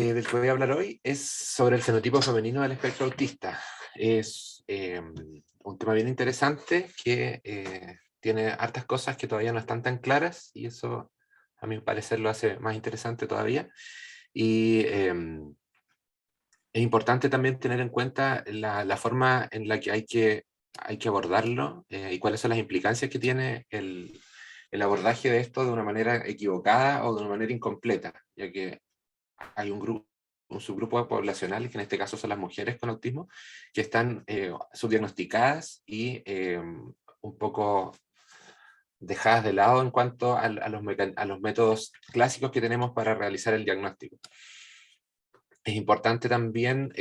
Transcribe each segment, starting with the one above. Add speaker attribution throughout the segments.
Speaker 1: Del que voy a hablar hoy es sobre el fenotipo femenino del espectro autista. Es un tema bien interesante que tiene hartas cosas que todavía no están tan claras y eso a mi parecer lo hace más interesante todavía. Y es importante también tener en cuenta la forma en la que hay que abordarlo y cuáles son las implicancias que tiene el abordaje de esto de una manera equivocada o de una manera incompleta, ya que hay un subgrupo poblacional, que en este caso son las mujeres con autismo, que están subdiagnosticadas y un poco dejadas de lado en cuanto a los métodos clásicos que tenemos para realizar el diagnóstico. Es importante también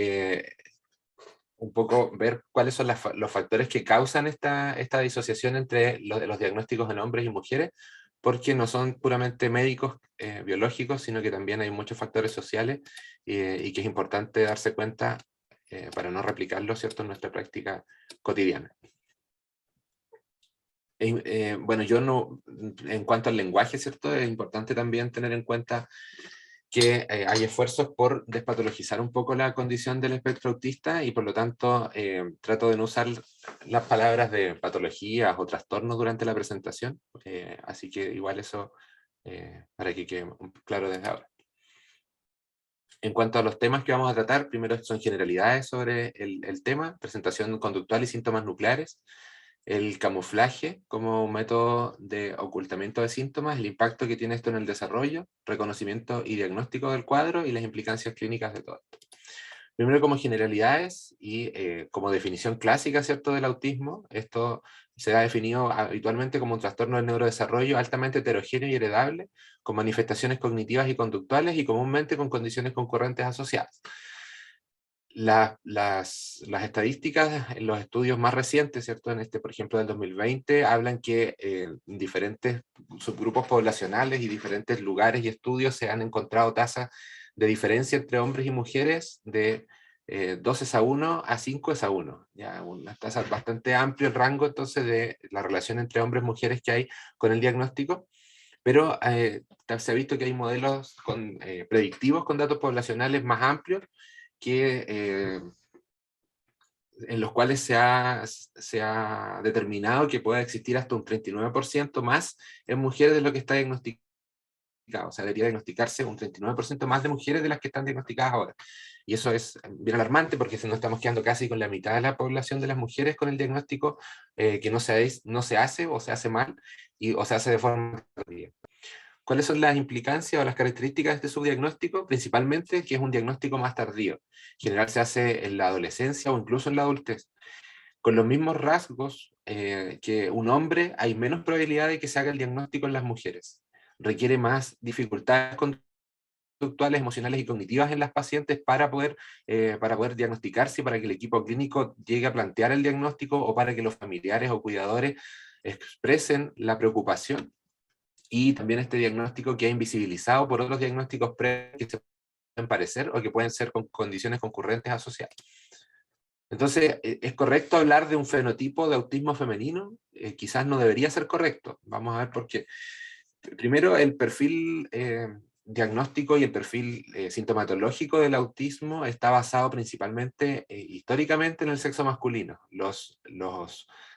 Speaker 1: un poco ver cuáles son los factores que causan esta disociación entre los diagnósticos en hombres y mujeres, porque no son puramente médicos biológicos, sino que también hay muchos factores sociales y que es importante darse cuenta para no replicarlo, ¿cierto?, en nuestra práctica cotidiana. Bueno, yo no, en cuanto al lenguaje, ¿cierto?, es importante también tener en cuenta que hay esfuerzos por despatologizar un poco la condición del espectro autista y por lo tanto trato de no usar las palabras de patologías o trastornos durante la presentación, así que igual eso para que quede claro desde ahora. En cuanto a los temas que vamos a tratar, primero son generalidades sobre el tema, presentación conductual y síntomas nucleares, el camuflaje como un método de ocultamiento de síntomas, el impacto que tiene esto en el desarrollo, reconocimiento y diagnóstico del cuadro y las implicancias clínicas de todo esto. Primero como generalidades y como definición clásica, ¿cierto?, del autismo, esto se ha definido habitualmente como un trastorno del neurodesarrollo altamente heterogéneo y heredable, con manifestaciones cognitivas y conductuales y comúnmente con condiciones concurrentes asociadas. Las estadísticas en los estudios más recientes, ¿cierto? En este, por ejemplo, del 2020, hablan que en diferentes subgrupos poblacionales y diferentes lugares y estudios se han encontrado tasas de diferencia entre hombres y mujeres de 12:1 a 5:1. Ya una tasa bastante amplio el rango entonces de la relación entre hombres y mujeres que hay con el diagnóstico, pero se ha visto que hay modelos predictivos con datos poblacionales más amplios que, en los cuales se ha determinado que puede existir hasta un 39% más en mujeres de lo que está diagnosticado. O sea, debería diagnosticarse un 39% más de mujeres de las que están diagnosticadas ahora. Y eso es bien alarmante porque si nos estamos quedando casi con la mitad de la población de las mujeres con el diagnóstico que no se hace o se hace mal o se hace de forma tardía. ¿Cuáles son las implicancias o las características de este subdiagnóstico? Principalmente que es un diagnóstico más tardío. En general se hace en la adolescencia o incluso en la adultez. Con los mismos rasgos que un hombre, hay menos probabilidad de que se haga el diagnóstico en las mujeres. Requiere más dificultades conductuales, emocionales y cognitivas en las pacientes para poder diagnosticarse y para que el equipo clínico llegue a plantear el diagnóstico o para que los familiares o cuidadores expresen la preocupación y también este diagnóstico que ha invisibilizado por otros diagnósticos previos que se pueden parecer o que pueden ser con condiciones concurrentes asociadas. Entonces, ¿es correcto hablar de un fenotipo de autismo femenino? Quizás no debería ser correcto. Vamos a ver por qué. Primero, el perfil diagnóstico y el perfil sintomatológico del autismo está basado principalmente, históricamente, en el sexo masculino. Los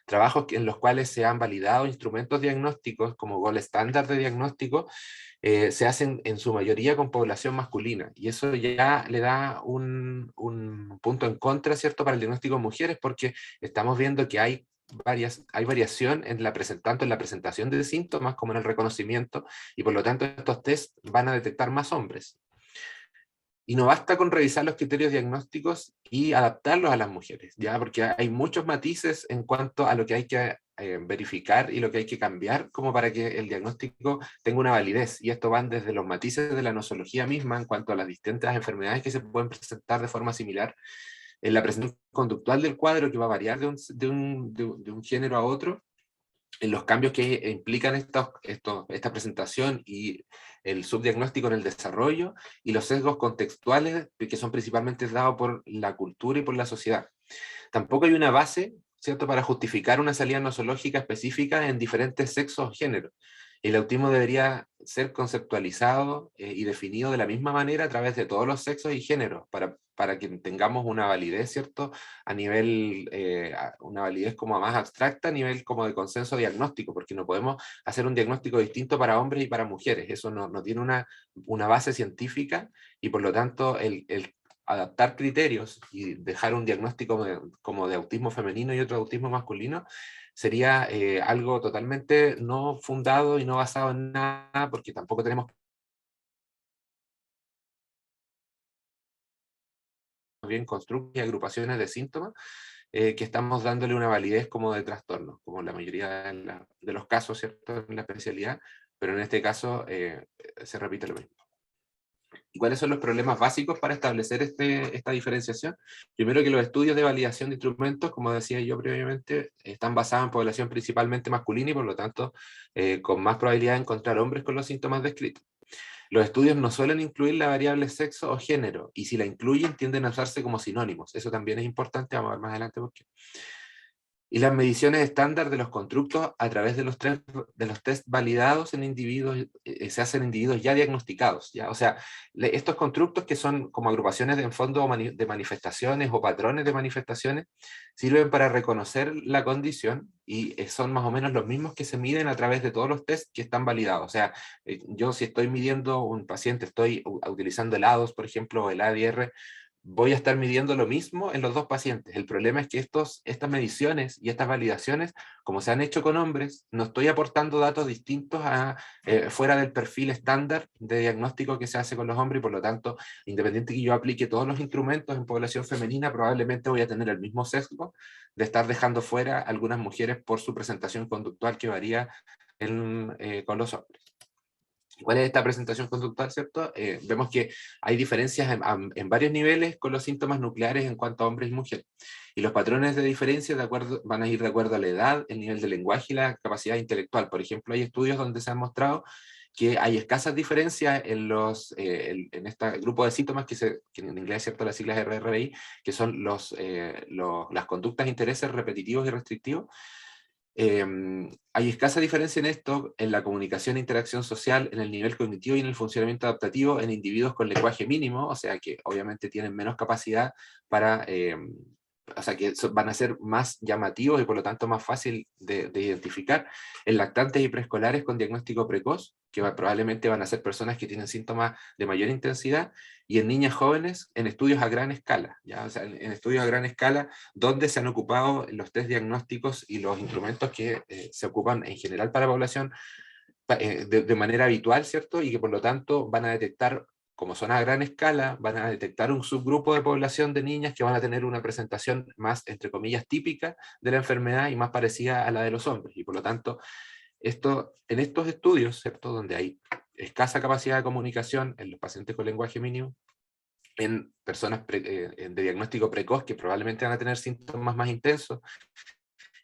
Speaker 1: trabajos en los cuales se han validado instrumentos diagnósticos como gold estándar de diagnóstico se hacen en su mayoría con población masculina, y eso ya le da un punto en contra, ¿cierto?, para el diagnóstico de mujeres, porque estamos viendo que hay variación tanto en la presentación de síntomas como en el reconocimiento, y por lo tanto estos test van a detectar más hombres. Y no basta con revisar los criterios diagnósticos y adaptarlos a las mujeres, ¿ya? Porque hay muchos matices en cuanto a lo que hay que verificar y lo que hay que cambiar como para que el diagnóstico tenga una validez. Y esto van desde los matices de la nosología misma en cuanto a las distintas enfermedades que se pueden presentar de forma similar, en la presentación conductual del cuadro, que va a variar de un género a otro, en los cambios que implican esta presentación y el subdiagnóstico en el desarrollo, y los sesgos contextuales que son principalmente dados por la cultura y por la sociedad. Tampoco hay una base, ¿cierto?, para justificar una salida nosológica específica en diferentes sexos o géneros. el autismo debería ser conceptualizado y definido de la misma manera a través de todos los sexos y géneros, para que tengamos una validez, ¿cierto? A nivel, una validez como más abstracta, a nivel como de consenso diagnóstico, porque no podemos hacer un diagnóstico distinto para hombres y para mujeres, eso no tiene una base científica, y por lo tanto el adaptar criterios y dejar un diagnóstico como de autismo femenino y otro de autismo masculino, sería algo totalmente no fundado y no basado en nada, porque tampoco tenemos bien constructos y agrupaciones de síntomas que estamos dándole una validez como de trastorno, como la mayoría de los casos, ¿cierto?, en la especialidad, pero en este caso se repite lo mismo. ¿Y cuáles son los problemas básicos para establecer esta diferenciación? Primero, que los estudios de validación de instrumentos, como decía yo previamente, están basados en población principalmente masculina y por lo tanto con más probabilidad de encontrar hombres con los síntomas descritos. Los estudios no suelen incluir la variable sexo o género, y si la incluyen tienden a usarse como sinónimos. Eso también es importante, vamos a ver más adelante por qué. Y las mediciones estándar de los constructos a través de los test validados en individuos, se hacen en individuos ya diagnosticados, ¿ya? O sea, estos constructos, que son como agrupaciones en fondo de manifestaciones o patrones de manifestaciones, sirven para reconocer la condición, y son más o menos los mismos que se miden a través de todos los tests que están validados. O sea, yo, si estoy midiendo un paciente, estoy utilizando el A2, por ejemplo, o el ADR, voy a estar midiendo lo mismo en los dos pacientes. El problema es que estas mediciones y estas validaciones, como se han hecho con hombres, no estoy aportando datos distintos fuera del perfil estándar de diagnóstico que se hace con los hombres, y por lo tanto, independiente que yo aplique todos los instrumentos en población femenina, probablemente voy a tener el mismo sesgo de estar dejando fuera algunas mujeres por su presentación conductual, que varía con los hombres. ¿Cuál es esta presentación conductual, cierto? Vemos que hay diferencias en varios niveles con los síntomas nucleares en cuanto a hombres y mujeres. Y los patrones de diferencia van a ir de acuerdo a la edad, el nivel de lenguaje y la capacidad intelectual. Por ejemplo, hay estudios donde se ha mostrado que hay escasas diferencias en este grupo de síntomas que en inglés, ¿cierto?, las siglas RRI, que son las conductas, intereses repetitivos y restrictivos. Hay escasa diferencia en esto, en la comunicación e interacción social, en el nivel cognitivo y en el funcionamiento adaptativo en individuos con lenguaje mínimo, o sea que obviamente tienen menos capacidad para, o sea que van a ser más llamativos y por lo tanto más fácil de identificar, en lactantes y preescolares con diagnóstico precoz, que probablemente van a ser personas que tienen síntomas de mayor intensidad, y en niñas jóvenes en estudios a gran escala, ¿ya? O sea, en estudios a gran escala donde se han ocupado los test diagnósticos y los instrumentos que se ocupan en general para la población de manera habitual, ¿cierto? Y que por lo tanto van a detectar, como son a gran escala, van a detectar un subgrupo de población de niñas que van a tener una presentación más, entre comillas, típica de la enfermedad y más parecida a la de los hombres. Y por lo tanto, en estos estudios, ¿cierto?, donde hay escasa capacidad de comunicación en los pacientes con lenguaje mínimo, en personas de diagnóstico precoz que probablemente van a tener síntomas más intensos,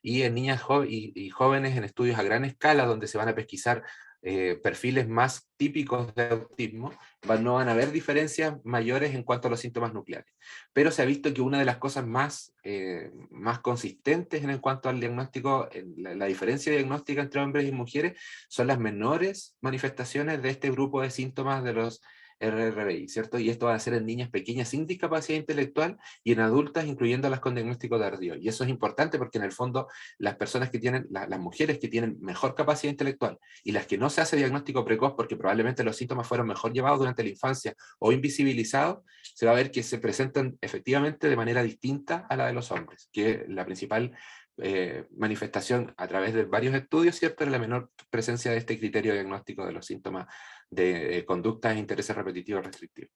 Speaker 1: y en niñas y jóvenes en estudios a gran escala donde se van a pesquisar perfiles más típicos de autismo, no van a haber diferencias mayores en cuanto a los síntomas nucleares. Pero se ha visto que una de las cosas más consistentes en cuanto al diagnóstico, la diferencia diagnóstica entre hombres y mujeres, son las menores manifestaciones de este grupo de síntomas de los RRBI, ¿cierto? Y esto va a ser en niñas pequeñas sin discapacidad intelectual y en adultas, incluyéndolas con diagnóstico tardío. Y eso es importante porque en el fondo las personas que tienen, las mujeres que tienen mejor capacidad intelectual y las que no se hace diagnóstico precoz porque probablemente los síntomas fueron mejor llevados durante la infancia o invisibilizados, se va a ver que se presentan efectivamente de manera distinta a la de los hombres, que la principal manifestación a través de varios estudios, ¿cierto?, es la menor presencia de este criterio diagnóstico de los síntomas de conductas e intereses repetitivos restrictivos.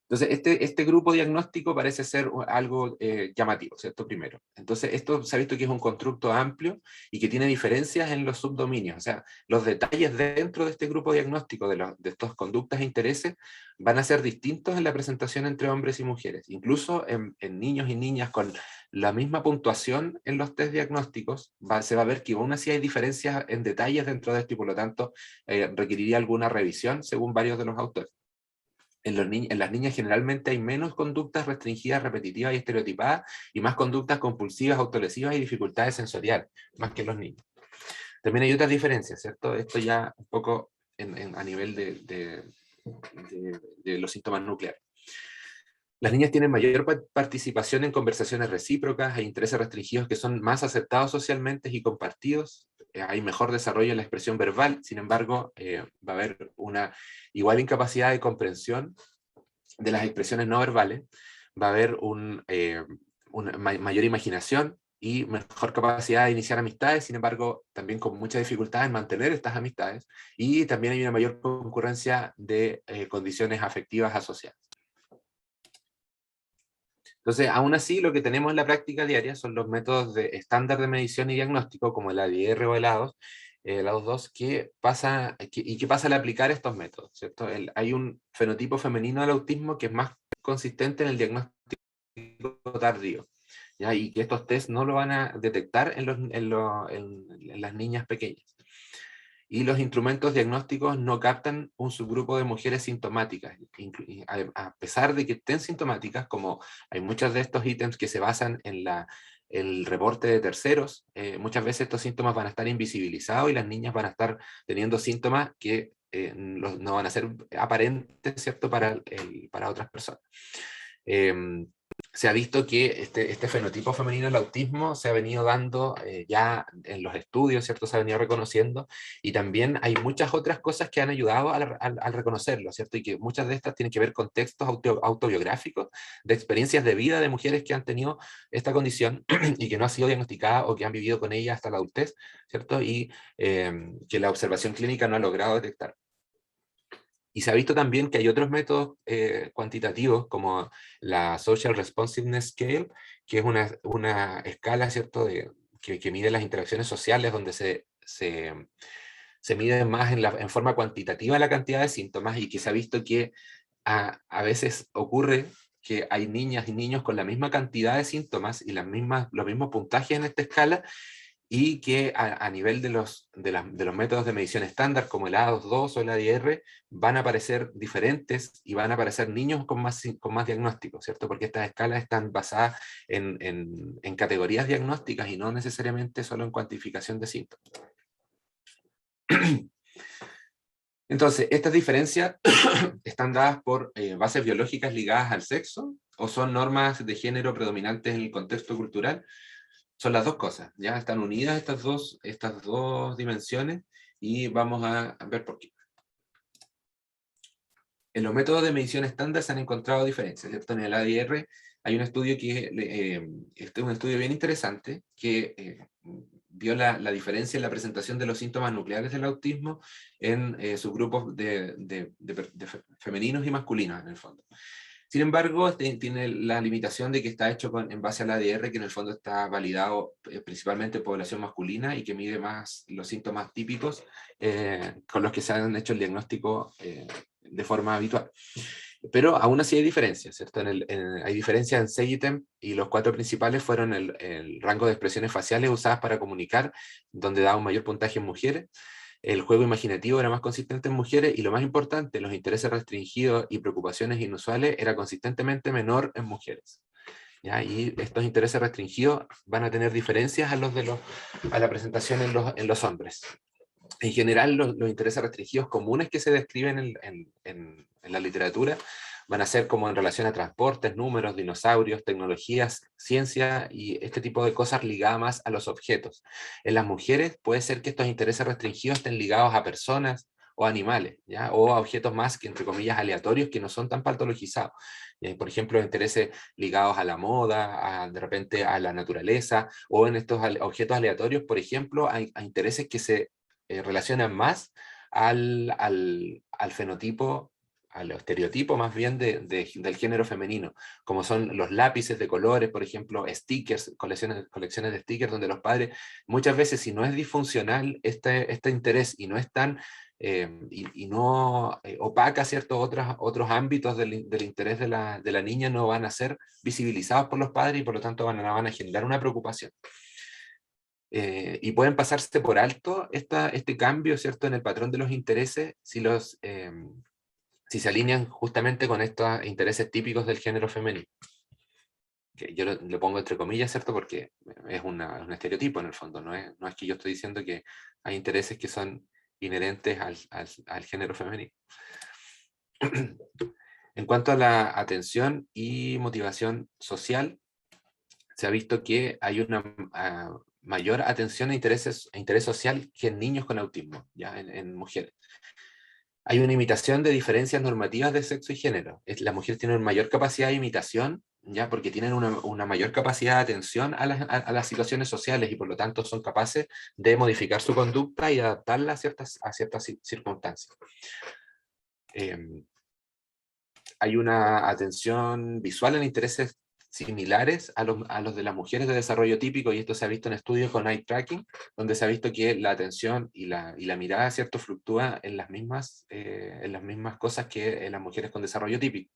Speaker 1: Entonces, este grupo diagnóstico parece ser algo llamativo, ¿cierto? Primero. Entonces, esto se ha visto que es un constructo amplio y que tiene diferencias en los subdominios. O sea, los detalles dentro de este grupo diagnóstico de estas conductas e intereses van a ser distintos en la presentación entre hombres y mujeres. Incluso en niños y niñas con la misma puntuación en los test diagnósticos, se va a ver que aún así hay diferencias en detalles dentro de esto y por lo tanto requeriría alguna revisión según varios de los autores. En las niñas generalmente hay menos conductas restringidas, repetitivas y estereotipadas, y más conductas compulsivas, autolesivas y dificultades sensoriales, más que en los niños. También hay otras diferencias, ¿cierto? Esto ya un poco a nivel de los síntomas nucleares. Las niñas tienen mayor participación en conversaciones recíprocas, hay intereses restringidos que son más aceptados socialmente y compartidos, hay mejor desarrollo en la expresión verbal, sin embargo, va a haber una igual incapacidad de comprensión de las expresiones no verbales, va a haber una mayor imaginación y mejor capacidad de iniciar amistades, sin embargo, también con mucha dificultad en mantener estas amistades, y también hay una mayor concurrencia de condiciones afectivas asociadas. Entonces, aún así, lo que tenemos en la práctica diaria son los métodos de estándar de medición y diagnóstico, como el ADR o el ADOS, el ADOS-2, ¿qué pasa al aplicar estos métodos? ¿Cierto? Hay un fenotipo femenino del autismo que es más consistente en el diagnóstico tardío, ¿ya? Y que estos test no lo van a detectar en las niñas pequeñas. Y los instrumentos diagnósticos no captan un subgrupo de mujeres sintomáticas, a pesar de que estén sintomáticas, como hay muchos de estos ítems que se basan en el reporte de terceros, muchas veces estos síntomas van a estar invisibilizados y las niñas van a estar teniendo síntomas que no van a ser aparentes, ¿cierto?, para otras personas. Se ha visto que este fenotipo femenino del autismo se ha venido dando ya en los estudios, ¿cierto? Se ha venido reconociendo, y también hay muchas otras cosas que han ayudado al reconocerlo, ¿cierto? Y que muchas de estas tienen que ver con textos autobiográficos, de experiencias de vida de mujeres que han tenido esta condición y que no ha sido diagnosticada o que han vivido con ella hasta la adultez, ¿cierto? Y que la observación clínica no ha logrado detectar. Y se ha visto también que hay otros métodos cuantitativos, como la Social Responsiveness Scale, que es una escala, ¿cierto?, que mide las interacciones sociales, donde se mide más en forma cuantitativa la cantidad de síntomas, y que se ha visto que a veces ocurre que hay niñas y niños con la misma cantidad de síntomas y los mismos puntajes en esta escala, y que a nivel de los métodos de medición estándar, como el ADOS-2 o el ADR, van a aparecer diferentes y van a aparecer niños con más diagnósticos, ¿cierto? Porque estas escalas están basadas en categorías diagnósticas y no necesariamente solo en cuantificación de síntomas. Entonces, estas diferencias están dadas por bases biológicas ligadas al sexo, o son normas de género predominantes en el contexto cultural. Son las dos cosas, ya están unidas estas dos dimensiones, y vamos a ver por qué. En los métodos de medición estándar se han encontrado diferencias, ¿cierto? En el ADR hay un estudio este es un estudio bien interesante, que vio la diferencia en la presentación de los síntomas nucleares del autismo en subgrupos de femeninos y masculinos, en el fondo. Sin embargo, tiene la limitación de que está hecho en base al ADR, que en el fondo está validado principalmente en población masculina, y que mide más los síntomas típicos con los que se han hecho el diagnóstico de forma habitual. Pero aún así hay diferencias, ¿cierto? Hay diferencias en 6 ítems, y los 4 principales fueron el rango de expresiones faciales usadas para comunicar, donde da un mayor puntaje en mujeres. El juego imaginativo era más consistente en mujeres, y lo más importante, los intereses restringidos y preocupaciones inusuales era consistentemente menor en mujeres, ¿ya? Y estos intereses restringidos van a tener diferencias a la presentación en los hombres. En general, los intereses restringidos comunes que se describen en la literatura van a ser como en relación a transportes, números, dinosaurios, tecnologías, ciencia y este tipo de cosas ligadas más a los objetos. En las mujeres puede ser que estos intereses restringidos estén ligados a personas o animales, ¿ya? O a objetos más que, entre comillas, aleatorios, que no son tan patologizados. Por ejemplo, intereses ligados a la moda, de repente a la naturaleza, o en estos objetos aleatorios, por ejemplo, a intereses que se relacionan más al fenotipo, al estereotipo más bien del género femenino, como son los lápices de colores, por ejemplo, stickers, colecciones de stickers, donde los padres, muchas veces, si no es disfuncional este interés y no es tan y no opaca ciertos otros ámbitos del interés de la niña, no van a ser visibilizados por los padres, y por lo tanto van a generar una preocupación. Y pueden pasarse por alto este cambio, ¿cierto?, en el patrón de los intereses, si se alinean justamente con estos intereses típicos del género femenino. que yo lo pongo entre comillas, ¿cierto? Porque es un estereotipo en el fondo, no es que yo estoy diciendo que hay intereses que son inherentes al género femenino. En cuanto a la atención y motivación social, se ha visto que hay una mayor atención a interés social que en niños con autismo, ya en mujeres. Hay una imitación de diferencias normativas de sexo y género. Las mujeres tienen una mayor capacidad de imitación, ya porque tienen una mayor capacidad de atención a las situaciones sociales y por lo tanto son capaces de modificar su conducta y adaptarla a ciertas circunstancias. Hay una atención visual en intereses similares a los de las mujeres de desarrollo típico, y esto se ha visto en estudios con eye tracking, donde se ha visto que la atención y la mirada, ¿cierto?, fluctúa en las mismas cosas que en las mujeres con desarrollo típico.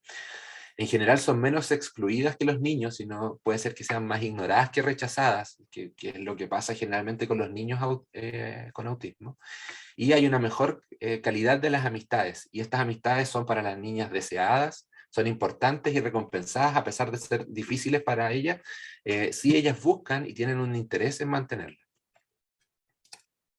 Speaker 1: En general son menos excluidas que los niños, sino puede ser que sean más ignoradas que rechazadas, que es lo que pasa generalmente con los niños con autismo. Y hay una mejor calidad de las amistades, y estas amistades son para las niñas deseadas, son importantes y recompensadas a pesar de ser difíciles para ellas, si ellas buscan y tienen un interés en mantenerlas.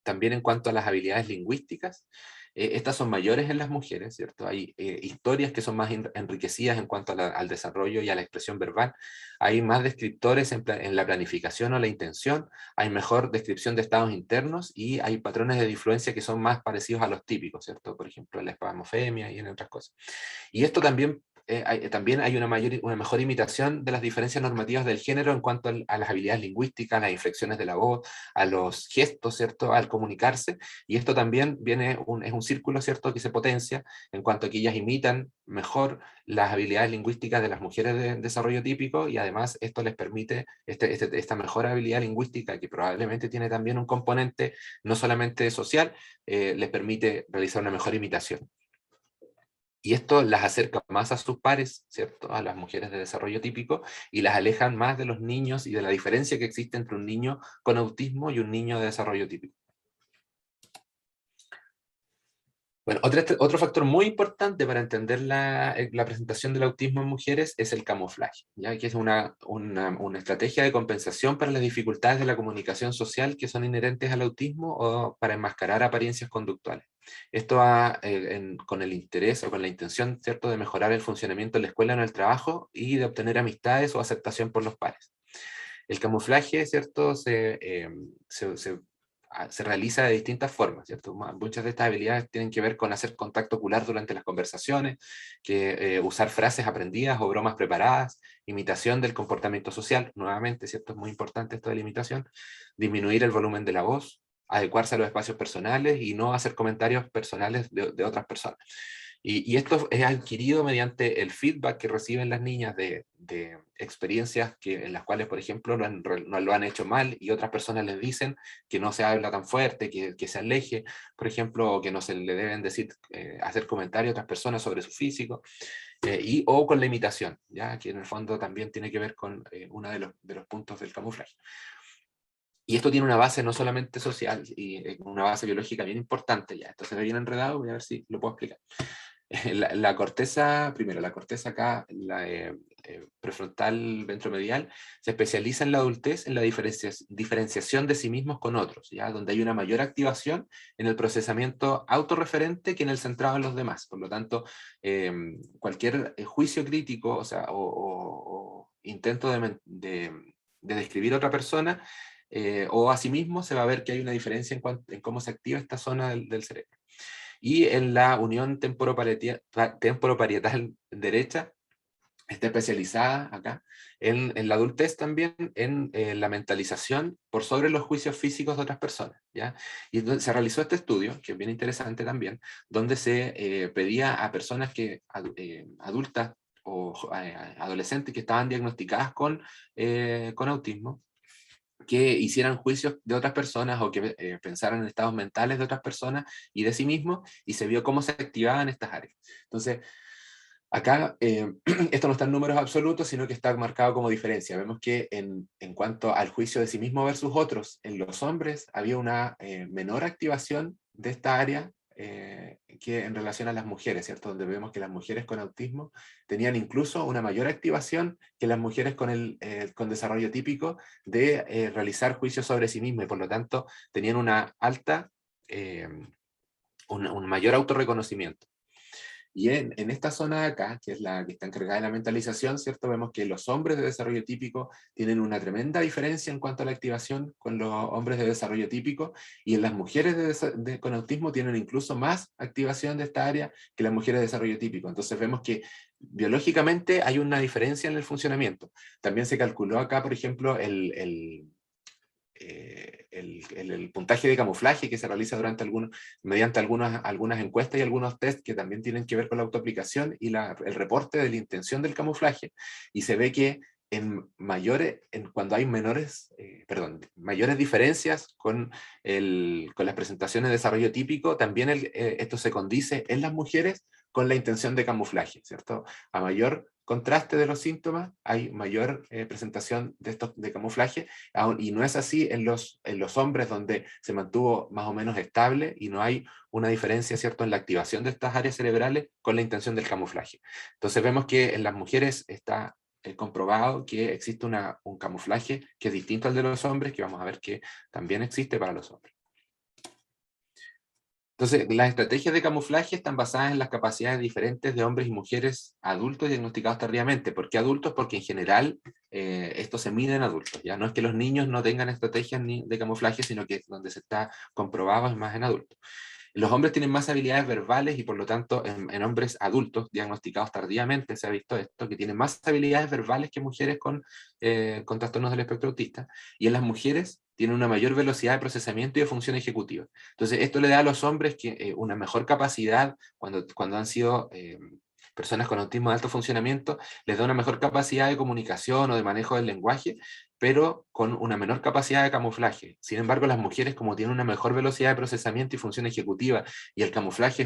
Speaker 1: También en cuanto a las habilidades lingüísticas, estas son mayores en las mujeres, ¿cierto? Hay historias que son más enriquecidas en cuanto al desarrollo y a la expresión verbal. Hay más descriptores en la planificación o la intención, hay mejor descripción de estados internos y hay patrones de influencia que son más parecidos a los típicos, ¿cierto? Por ejemplo, la espasmofemia y en otras cosas. Y esto también hay una mejor imitación de las diferencias normativas del género en cuanto a las habilidades lingüísticas, a las inflexiones de la voz, a los gestos, ¿cierto?, al comunicarse, y esto también es un círculo, ¿cierto?, que se potencia en cuanto a que ellas imitan mejor las habilidades lingüísticas de las mujeres de desarrollo típico, y además esto les permite, esta mejor habilidad lingüística, que probablemente tiene también un componente no solamente social, les permite realizar una mejor imitación. Y esto las acerca más a sus pares, ¿cierto? A las mujeres de desarrollo típico, y las alejan más de los niños y de la diferencia que existe entre un niño con autismo y un niño de desarrollo típico. Bueno, otro factor muy importante para entender la presentación del autismo en mujeres es el camuflaje, ¿ya? Que es una estrategia de compensación para las dificultades de la comunicación social que son inherentes al autismo o para enmascarar apariencias conductuales. Esto va con el interés o con la intención, ¿cierto?, de mejorar el funcionamiento de la escuela o en el trabajo y de obtener amistades o aceptación por los pares. El camuflaje, ¿cierto?, se realiza de distintas formas, ¿cierto? Muchas de estas habilidades tienen que ver con hacer contacto ocular durante las conversaciones, usar frases aprendidas o bromas preparadas, imitación del comportamiento social, nuevamente, ¿cierto? Es muy importante esto de la imitación, disminuir el volumen de la voz, adecuarse a los espacios personales y no hacer comentarios personales de otras personas. Y esto es adquirido mediante el feedback que reciben las niñas de experiencias en las cuales, por ejemplo, no lo han hecho mal y otras personas les dicen que no se habla tan fuerte, que se aleje, por ejemplo, o que no se le deben decir, hacer comentarios a otras personas sobre su físico, o con la imitación, ¿ya? Que en el fondo también tiene que ver con uno de los puntos del camuflaje. Y esto tiene una base no solamente social, y una base biológica bien importante, ya. Esto se ve bien enredado, voy a ver si lo puedo explicar. La corteza, primero, la corteza acá, la prefrontal ventromedial, se especializa en la adultez en la diferenciación de sí mismos con otros, ¿ya? Donde hay una mayor activación en el procesamiento autorreferente que en el centrado en los demás. Por lo tanto, cualquier juicio crítico, o sea, o intento de describir a otra persona o a sí mismo, se va a ver que hay una diferencia en cómo se activa esta zona del cerebro. Y en la unión temporoparietal derecha, está especializada acá en la adultez también, en la mentalización por sobre los juicios físicos de otras personas, ¿ya? Y entonces se realizó este estudio, que es bien interesante también, donde se pedía a personas adultas o adolescentes que estaban diagnosticadas con autismo, que hicieran juicios de otras personas o que pensaran en estados mentales de otras personas y de sí mismos, y se vio cómo se activaban estas áreas. Entonces, acá esto no está en números absolutos, sino que está marcado como diferencia. Vemos que en cuanto al juicio de sí mismo versus otros, en los hombres había una menor activación de esta área que en relación a las mujeres, ¿cierto? Donde vemos que las mujeres con autismo tenían incluso una mayor activación que las mujeres con desarrollo típico de realizar juicios sobre sí mismas, y por lo tanto tenían una alta, un mayor autorreconocimiento. Y en esta zona de acá, que es la que está encargada de la mentalización, ¿cierto? Vemos que los hombres de desarrollo típico tienen una tremenda diferencia en cuanto a la activación con los hombres de desarrollo típico, y en las mujeres con autismo tienen incluso más activación de esta área que las mujeres de desarrollo típico. Entonces vemos que biológicamente hay una diferencia en el funcionamiento. También se calculó acá, por ejemplo, el puntaje de camuflaje que se realiza mediante algunas encuestas y algunos test que también tienen que ver con la autoaplicación y el reporte de la intención del camuflaje. Y se ve que cuando hay mayores diferencias con las presentaciones de desarrollo típico, también esto se condice en las mujeres con la intención de camuflaje, ¿cierto? A mayor contraste de los síntomas, hay mayor presentación de estos de camuflaje, y no es así en los hombres, donde se mantuvo más o menos estable y no hay una diferencia, ¿cierto?, en la activación de estas áreas cerebrales con la intención del camuflaje. Entonces vemos que en las mujeres está comprobado que existe un camuflaje que es distinto al de los hombres, que vamos a ver que también existe para los hombres. Entonces, las estrategias de camuflaje están basadas en las capacidades diferentes de hombres y mujeres adultos diagnosticados tardíamente. ¿Por qué adultos? Porque en general esto se mide en adultos. Ya no es que los niños no tengan estrategias de camuflaje, sino que donde se está comprobado es más en adultos. Los hombres tienen más habilidades verbales, y por lo tanto en hombres adultos diagnosticados tardíamente se ha visto esto, que tienen más habilidades verbales que mujeres con trastornos del espectro autista, y en las mujeres tienen una mayor velocidad de procesamiento y de función ejecutiva. Entonces esto le da a los hombres una mejor capacidad cuando han sido personas con autismo de alto funcionamiento, les da una mejor capacidad de comunicación o de manejo del lenguaje, pero con una menor capacidad de camuflaje. Sin embargo, las mujeres, como tienen una mejor velocidad de procesamiento y función ejecutiva, y el camuflaje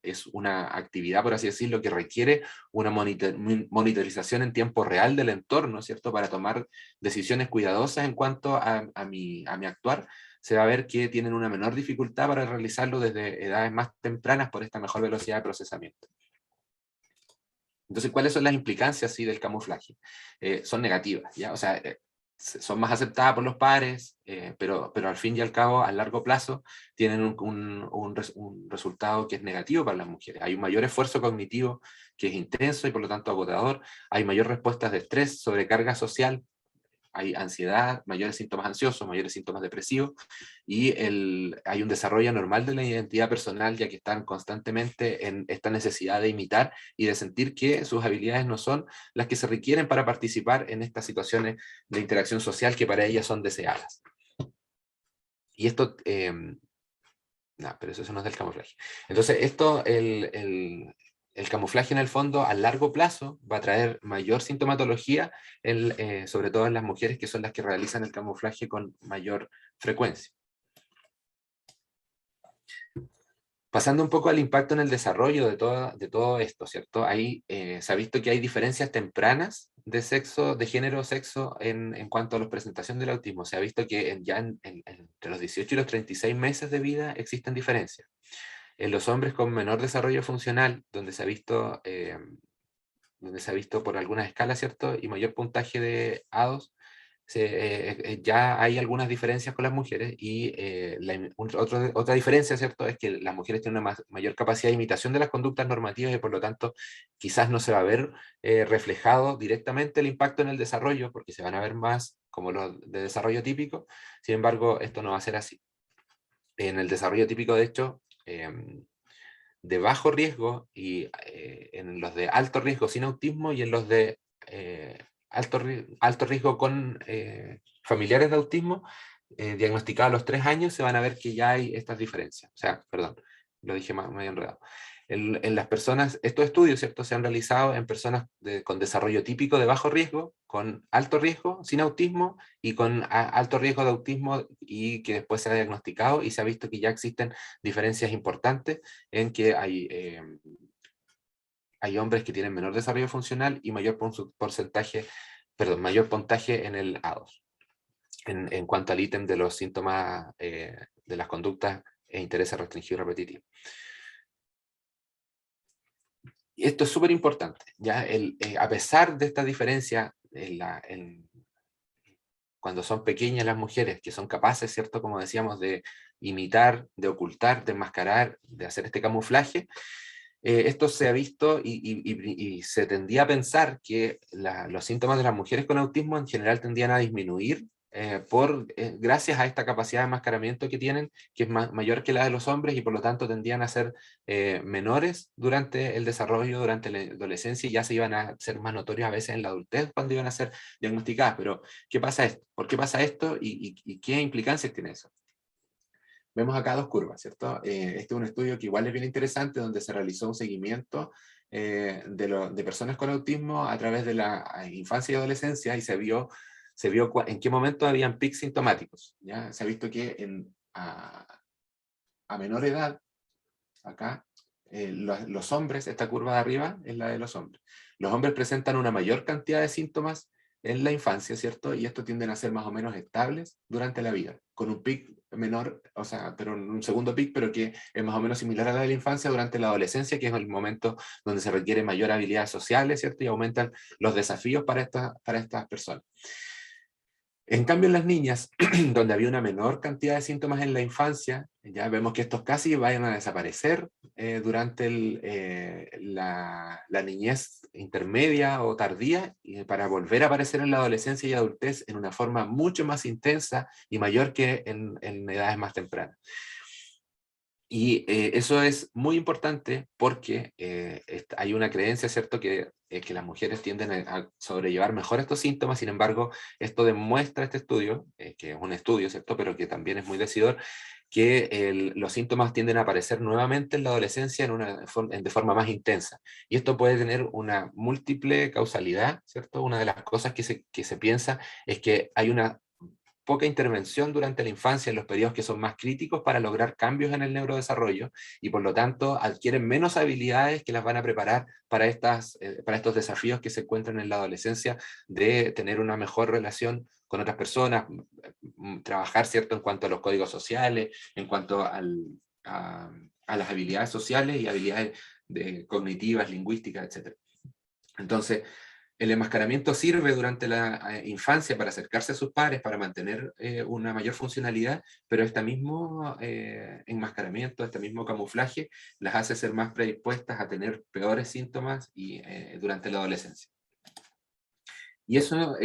Speaker 1: es una actividad, por así decirlo, que requiere una monitorización en tiempo real del entorno, ¿cierto?, para tomar decisiones cuidadosas en cuanto a mi actuar, se va a ver que tienen una menor dificultad para realizarlo desde edades más tempranas por esta mejor velocidad de procesamiento. Entonces, ¿cuáles son las implicancias del camuflaje? Son negativas, ¿ya? O sea, son más aceptadas por los padres, pero al fin y al cabo, a largo plazo, tienen un resultado que es negativo para las mujeres. Hay un mayor esfuerzo cognitivo que es intenso y por lo tanto agotador. Hay mayor respuestas de estrés, sobrecarga social, hay ansiedad, mayores síntomas ansiosos, mayores síntomas depresivos, y hay un desarrollo anormal de la identidad personal, ya que están constantemente en esta necesidad de imitar y de sentir que sus habilidades no son las que se requieren para participar en estas situaciones de interacción social que para ellas son deseadas. Y esto, no, pero eso no es del camuflaje. Entonces, el camuflaje en el fondo a largo plazo va a traer mayor sintomatología, sobre todo en las mujeres, que son las que realizan el camuflaje con mayor frecuencia. Pasando un poco al impacto en el desarrollo de todo esto, ¿cierto? Ahí se ha visto que hay diferencias tempranas de sexo, de género, sexo, en cuanto a la presentación del autismo. Se ha visto que entre los 18 y los 36 meses de vida existen diferencias. En los hombres con menor desarrollo funcional, donde se ha visto por algunas escalas, ¿cierto?, y mayor puntaje de A2, ya hay algunas diferencias con las mujeres, y otra diferencia, ¿cierto?, es que las mujeres tienen una mayor capacidad de imitación de las conductas normativas, y por lo tanto quizás no se va a ver reflejado directamente el impacto en el desarrollo, porque se van a ver más como los de desarrollo típico. Sin embargo, esto no va a ser así. En el desarrollo típico, de hecho, de bajo riesgo, y en los de alto riesgo sin autismo, y en los de alto riesgo con familiares de autismo, diagnosticados a los 3 años, se van a ver que ya hay estas diferencias. O sea, perdón, lo dije medio enredado. En las personas, estos estudios, ¿cierto?, se han realizado en personas con desarrollo típico de bajo riesgo, con alto riesgo sin autismo, y con alto riesgo de autismo, y que después se ha diagnosticado, y se ha visto que ya existen diferencias importantes en que hay hombres que tienen menor desarrollo funcional y mayor mayor puntaje en el A2, en cuanto al ítem de los síntomas de las conductas e intereses restringidos repetitivos. Y esto es súper importante, ¿ya? A pesar de esta diferencia cuando son pequeñas las mujeres, que son capaces, ¿cierto? Como decíamos, de imitar, de ocultar, de enmascarar, de hacer este camuflaje, esto se ha visto y se tendía a pensar que los síntomas de las mujeres con autismo en general tendían a disminuir gracias a esta capacidad de enmascaramiento que tienen, que es mayor que la de los hombres y por lo tanto tendían a ser menores durante el desarrollo, durante la adolescencia y ya se iban a ser más notorios a veces en la adultez cuando iban a ser diagnosticadas. Pero, ¿qué pasa esto? ¿Por qué pasa esto y qué implicancias tiene eso? Vemos acá dos curvas, ¿cierto? Este es un estudio que igual es bien interesante, donde se realizó un seguimiento de personas con autismo a través de la infancia y adolescencia y se vio en qué momento habían pics sintomáticos. ¿Ya? Se ha visto que a menor edad, acá, los hombres, esta curva de arriba es la de los hombres. Los hombres presentan una mayor cantidad de síntomas en la infancia, ¿cierto? Y estos tienden a ser más o menos estables durante la vida, con un pic menor, o sea, pero un segundo pic, pero que es más o menos similar a la de la infancia durante la adolescencia, que es el momento donde se requiere mayor habilidades sociales, ¿cierto? Y aumentan los desafíos para estas personas. En cambio, en las niñas, donde había una menor cantidad de síntomas en la infancia, ya vemos que estos casi vayan a desaparecer durante la niñez intermedia o tardía, y para volver a aparecer en la adolescencia y adultez en una forma mucho más intensa y mayor que en edades más tempranas. Y eso es muy importante porque hay una creencia, ¿cierto?, que las mujeres tienden a sobrellevar mejor estos síntomas. Sin embargo, esto demuestra este estudio, que es un estudio, ¿cierto?, pero que también es muy decidor, que los síntomas tienden a aparecer nuevamente en la adolescencia de forma más intensa. Y esto puede tener una múltiple causalidad, ¿cierto? Una de las cosas que se piensa es que hay una poca intervención durante la infancia en los periodos que son más críticos para lograr cambios en el neurodesarrollo y por lo tanto adquieren menos habilidades que las van a preparar para estos desafíos que se encuentran en la adolescencia de tener una mejor relación con otras personas, trabajar, ¿cierto?, en cuanto a los códigos sociales, en cuanto a las habilidades sociales y habilidades cognitivas, lingüísticas, etc. Entonces, el enmascaramiento sirve durante la infancia para acercarse a sus padres, para mantener una mayor funcionalidad, pero este mismo enmascaramiento, este mismo camuflaje, las hace ser más predispuestas a tener peores síntomas durante la adolescencia. Y eso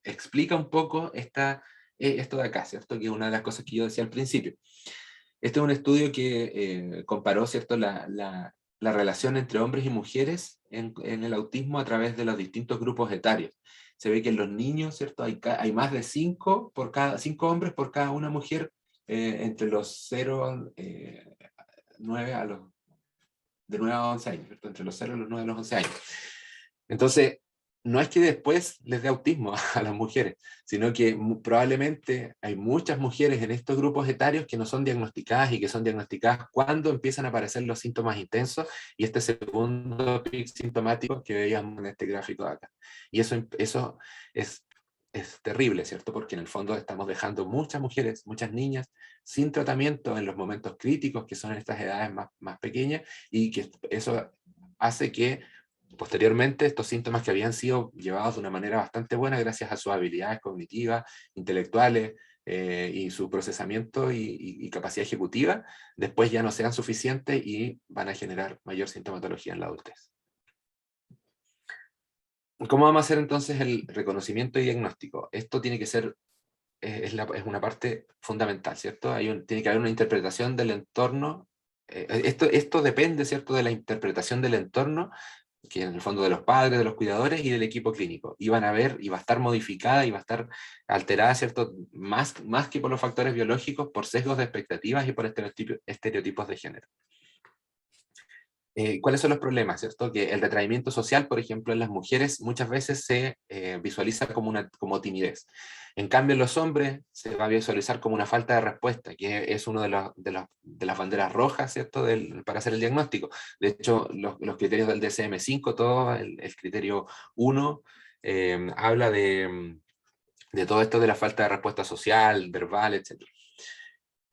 Speaker 1: explica un poco esto de acá, ¿cierto? Que es una de las cosas que yo decía al principio. Este es un estudio que comparó, ¿cierto?, la relación entre hombres y mujeres en el autismo a través de los distintos grupos etarios. Se ve que en los niños, ¿cierto?, hay más de 5 hombres por cada una mujer entre los 9 de 9 a 11 años, ¿cierto? Entre los 0 y los 9 a los 11 años. Entonces, no es que después les dé autismo a las mujeres, sino que probablemente hay muchas mujeres en estos grupos etarios que no son diagnosticadas y que son diagnosticadas cuando empiezan a aparecer los síntomas intensos y este segundo pic sintomático que veíamos en este gráfico de acá. Y eso es terrible, ¿cierto? Porque en el fondo estamos dejando muchas mujeres, muchas niñas sin tratamiento en los momentos críticos, que son en estas edades más pequeñas, y que eso hace que posteriormente estos síntomas que habían sido llevados de una manera bastante buena gracias a sus habilidades cognitivas, intelectuales y su procesamiento y capacidad ejecutiva, después ya no sean suficientes y van a generar mayor sintomatología en la adultez. ¿Cómo vamos a hacer entonces el reconocimiento y diagnóstico? Esto tiene que ser, es una parte fundamental, ¿cierto? Tiene que haber una interpretación del entorno. Esto depende, ¿cierto?, de la interpretación del entorno, que en el fondo de los padres, de los cuidadores y del equipo clínico. Y van a ver, y va a estar modificada, y va a estar alterada, ¿cierto?, más que por los factores biológicos, por sesgos de expectativas y por estereotipos de género. ¿Cuáles son los problemas? ¿Cierto? Que el retraimiento social, por ejemplo, en las mujeres muchas veces se visualiza como timidez. En cambio, en los hombres se va a visualizar como una falta de respuesta, que es uno de las banderas rojas, ¿cierto?, para hacer el diagnóstico. De hecho, los criterios del DSM-5, todo el criterio 1, habla de todo esto de la falta de respuesta social, verbal, etc.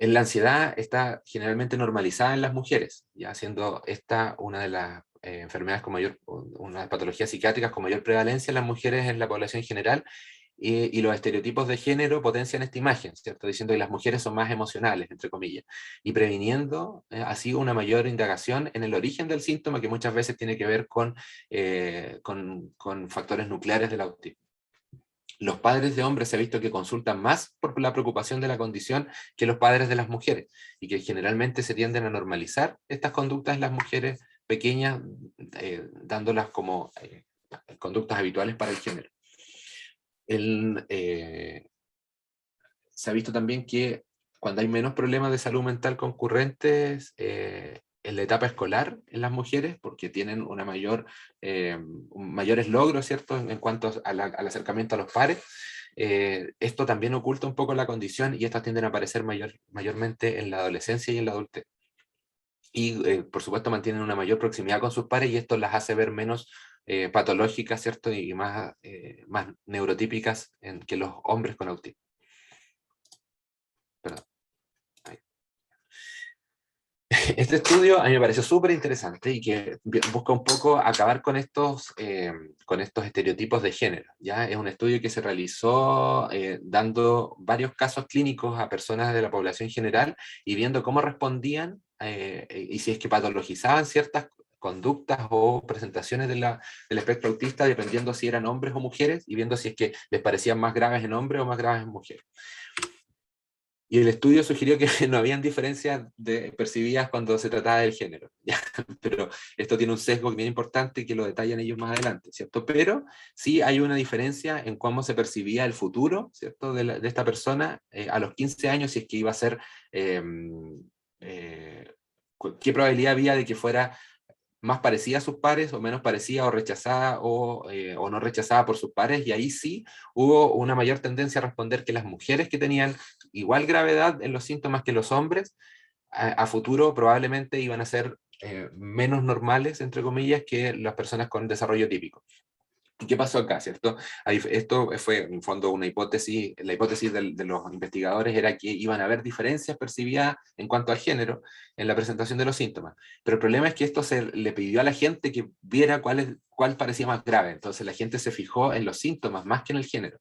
Speaker 1: La ansiedad está generalmente normalizada en las mujeres, ya siendo esta una de las enfermedades con mayor, unas patologías psiquiátricas con mayor prevalencia en las mujeres en la población general, y los estereotipos de género potencian esta imagen, ¿cierto? Diciendo que las mujeres son más emocionales, entre comillas, y previniendo así una mayor indagación en el origen del síntoma, que muchas veces tiene que ver con factores nucleares del autismo. Los padres de hombres se ha visto que consultan más por la preocupación de la condición que los padres de las mujeres, y que generalmente se tienden a normalizar estas conductas en las mujeres pequeñas, dándolas como conductas habituales para el género. Se ha visto también que cuando hay menos problemas de salud mental concurrentes en la etapa escolar en las mujeres, porque tienen mayores logros, ¿cierto?, en cuanto al acercamiento a los pares, esto también oculta un poco la condición, y estas tienden a aparecer mayormente en la adolescencia y en la adultez. Y por supuesto mantienen una mayor proximidad con sus pares, y esto las hace ver menos patológicas, ¿cierto?, y más neurotípicas que los hombres con autismo. Perdón. Este estudio a mí me pareció súper interesante, y que busca un poco acabar con estos estereotipos de género. ¿Ya? Es un estudio que se realizó dando varios casos clínicos a personas de la población general, y viendo cómo respondían y si es que patologizaban ciertas conductas o presentaciones del espectro autista, dependiendo si eran hombres o mujeres, y viendo si es que les parecían más graves en hombres o más graves en mujeres. Y el estudio sugirió que no habían diferencias percibidas cuando se trataba del género, ¿ya? Pero esto tiene un sesgo bien importante que lo detallan ellos más adelante, ¿cierto? Pero sí hay una diferencia en cómo se percibía el futuro, ¿cierto?, de esta persona a los 15 años, si es que iba a ser, eh, eh, qué probabilidad había de que fuera más parecida a sus pares, o menos parecida, o rechazada, o no rechazada por sus pares, y ahí sí hubo una mayor tendencia a responder que las mujeres que tenían igual gravedad en los síntomas que los hombres, a futuro probablemente iban a ser menos normales, entre comillas, que las personas con desarrollo típico. ¿Y qué pasó acá, cierto? Esto fue, en fondo, una hipótesis. La hipótesis de los investigadores era que iban a haber diferencias percibidas en cuanto al género en la presentación de los síntomas. Pero el problema es que esto se le pidió a la gente que viera cuál parecía más grave. Entonces la gente se fijó en los síntomas más que en el género.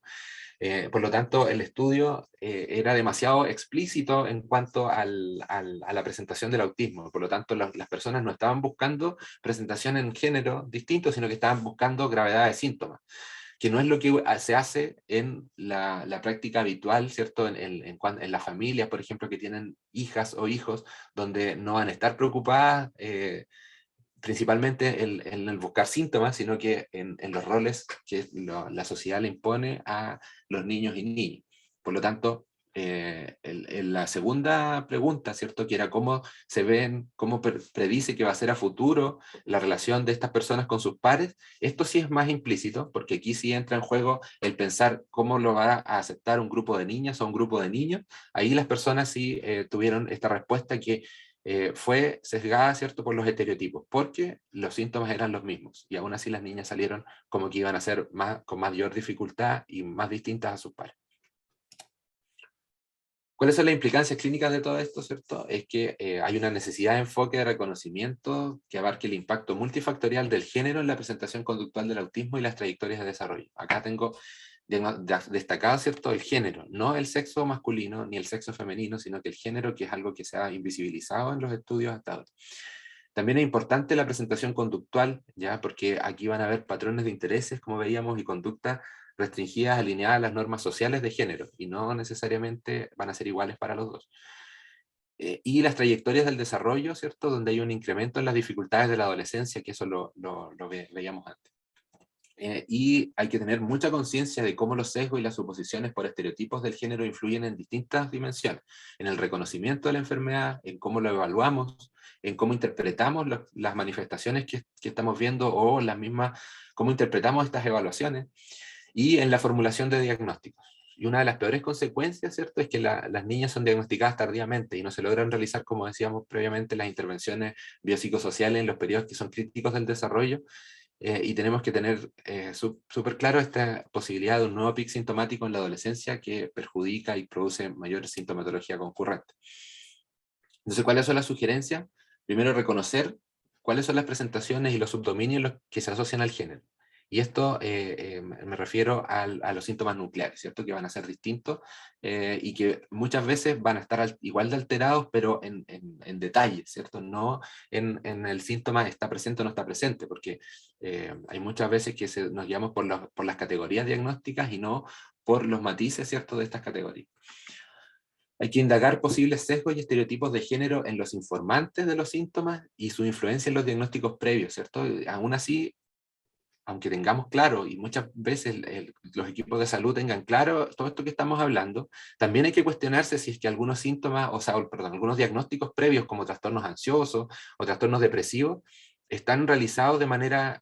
Speaker 1: Por lo tanto, el estudio era demasiado explícito en cuanto a la presentación del autismo. Por lo tanto, las personas no estaban buscando presentación en género distinto, sino que estaban buscando gravedad de síntomas, que no es lo que se hace en la práctica habitual, ¿cierto? En las familias, por ejemplo, que tienen hijas o hijos, donde no van a estar preocupadas principalmente en el buscar síntomas, sino que en los roles que la sociedad le impone a los niños y niñas. Por lo tanto, en la segunda pregunta, ¿cierto?, que era cómo se ven, cómo predice que va a ser a futuro la relación de estas personas con sus pares, esto sí es más implícito, porque aquí sí entra en juego el pensar cómo lo va a aceptar un grupo de niñas o un grupo de niños. Ahí las personas sí tuvieron esta respuesta que fue sesgada, ¿cierto?, por los estereotipos, porque los síntomas eran los mismos, y aún así las niñas salieron como que iban a ser con mayor dificultad y más distintas a sus pares. ¿Cuáles son las implicancias clínicas de todo esto, cierto? Es que hay una necesidad de enfoque de reconocimiento que abarque el impacto multifactorial del género en la presentación conductual del autismo y las trayectorias de desarrollo. Acá tengo destacado, ¿cierto?, el género, no el sexo masculino ni el sexo femenino, sino que el género, que es algo que se ha invisibilizado en los estudios hasta ahora. También es importante la presentación conductual, ¿ya? Porque aquí van a haber patrones de intereses, como veíamos, y conductas restringidas, alineadas a las normas sociales de género, y no necesariamente van a ser iguales para los dos. Y las trayectorias del desarrollo, ¿cierto?, donde hay un incremento en las dificultades de la adolescencia, que eso lo veíamos antes. Y hay que tener mucha conciencia de cómo los sesgos y las suposiciones por estereotipos del género influyen en distintas dimensiones, en el reconocimiento de la enfermedad, en cómo lo evaluamos, en cómo interpretamos las manifestaciones que estamos viendo, o las mismas, cómo interpretamos estas evaluaciones, y en la formulación de diagnósticos. Y una de las peores consecuencias, ¿cierto?, es que las niñas son diagnosticadas tardíamente y no se logran realizar, como decíamos previamente, las intervenciones biopsicosociales en los periodos que son críticos del desarrollo. Y tenemos que tener súper claro esta posibilidad de un nuevo pic sintomático en la adolescencia, que perjudica y produce mayor sintomatología concurrente. Entonces, ¿cuáles son las sugerencias? Primero, reconocer cuáles son las presentaciones y los subdominios que se asocian al género. Y esto me refiero a los síntomas nucleares, ¿cierto? Que van a ser distintos y que muchas veces van a estar igual de alterados, pero en detalle, ¿cierto? No en el síntoma está presente o no está presente, porque hay muchas veces que nos guiamos por las categorías diagnósticas y no por los matices, ¿cierto? De estas categorías. Hay que indagar posibles sesgos y estereotipos de género en los informantes de los síntomas y su influencia en los diagnósticos previos, ¿cierto? Aún así, aunque tengamos claro, y muchas veces los equipos de salud tengan claro todo esto que estamos hablando, también hay que cuestionarse si es que algunos síntomas, o sea, perdón, algunos diagnósticos previos como trastornos ansiosos o trastornos depresivos, están realizados de manera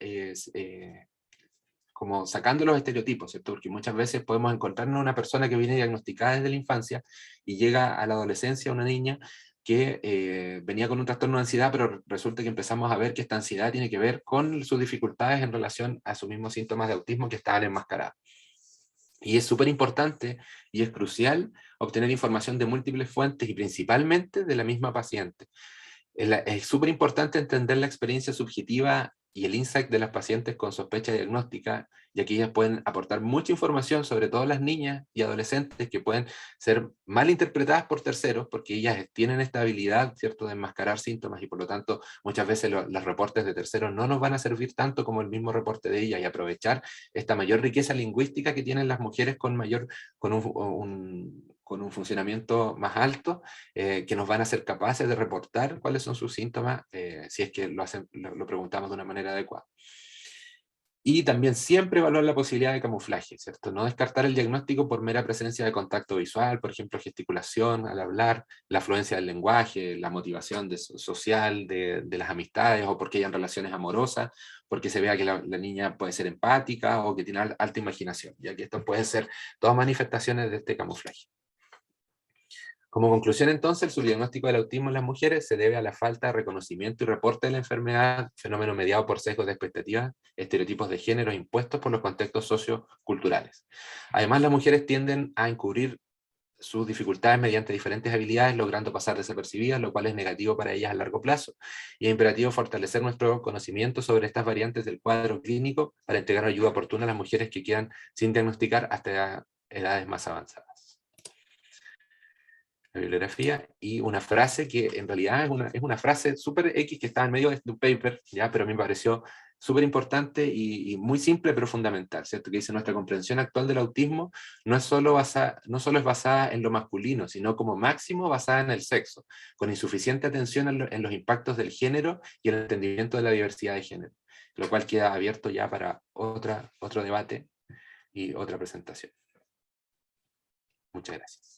Speaker 1: como sacando los estereotipos, ¿cierto? Porque muchas veces podemos encontrarnos una persona que viene diagnosticada desde la infancia y llega a la adolescencia una niña que venía con un trastorno de ansiedad, pero resulta que empezamos a ver que esta ansiedad tiene que ver con sus dificultades en relación a sus mismos síntomas de autismo que estaban enmascarados. Y es súper importante y es crucial obtener información de múltiples fuentes y principalmente de la misma paciente. Es súper importante entender la experiencia subjetiva y el insight de las pacientes con sospecha diagnóstica, ya que ellas pueden aportar mucha información, sobre todo las niñas y adolescentes, que pueden ser mal interpretadas por terceros, porque ellas tienen esta habilidad, ¿cierto?, de enmascarar síntomas y por lo tanto muchas veces los reportes de terceros no nos van a servir tanto como el mismo reporte de ellas, y aprovechar esta mayor riqueza lingüística que tienen las mujeres con un funcionamiento más alto, que nos van a ser capaces de reportar cuáles son sus síntomas, si es que lo preguntamos de una manera adecuada. Y también siempre evaluar la posibilidad de camuflaje, ¿cierto? No descartar el diagnóstico por mera presencia de contacto visual, por ejemplo, gesticulación al hablar, la afluencia del lenguaje, la motivación social de las amistades, o porque hayan relaciones amorosas, porque se vea que la niña puede ser empática o que tiene alta imaginación, ya que esto puede ser todas manifestaciones de este camuflaje. Como conclusión, entonces, el subdiagnóstico del autismo en las mujeres se debe a la falta de reconocimiento y reporte de la enfermedad, fenómeno mediado por sesgos de expectativas, estereotipos de género impuestos por los contextos socioculturales. Además, las mujeres tienden a encubrir sus dificultades mediante diferentes habilidades, logrando pasar desapercibidas, lo cual es negativo para ellas a largo plazo. Y es imperativo fortalecer nuestro conocimiento sobre estas variantes del cuadro clínico para entregar ayuda oportuna a las mujeres que quedan sin diagnosticar hasta edades más avanzadas. La bibliografía y una frase que en realidad es una frase súper X que está en medio de un paper, ¿ya? Pero a mí me pareció súper importante y muy simple pero fundamental, ¿cierto? Que dice: nuestra comprensión actual del autismo no solo es basada en lo masculino, sino como máximo basada en el sexo, con insuficiente atención en los impactos del género y el entendimiento de la diversidad de género, lo cual queda abierto ya para otro debate y otra presentación. Muchas gracias.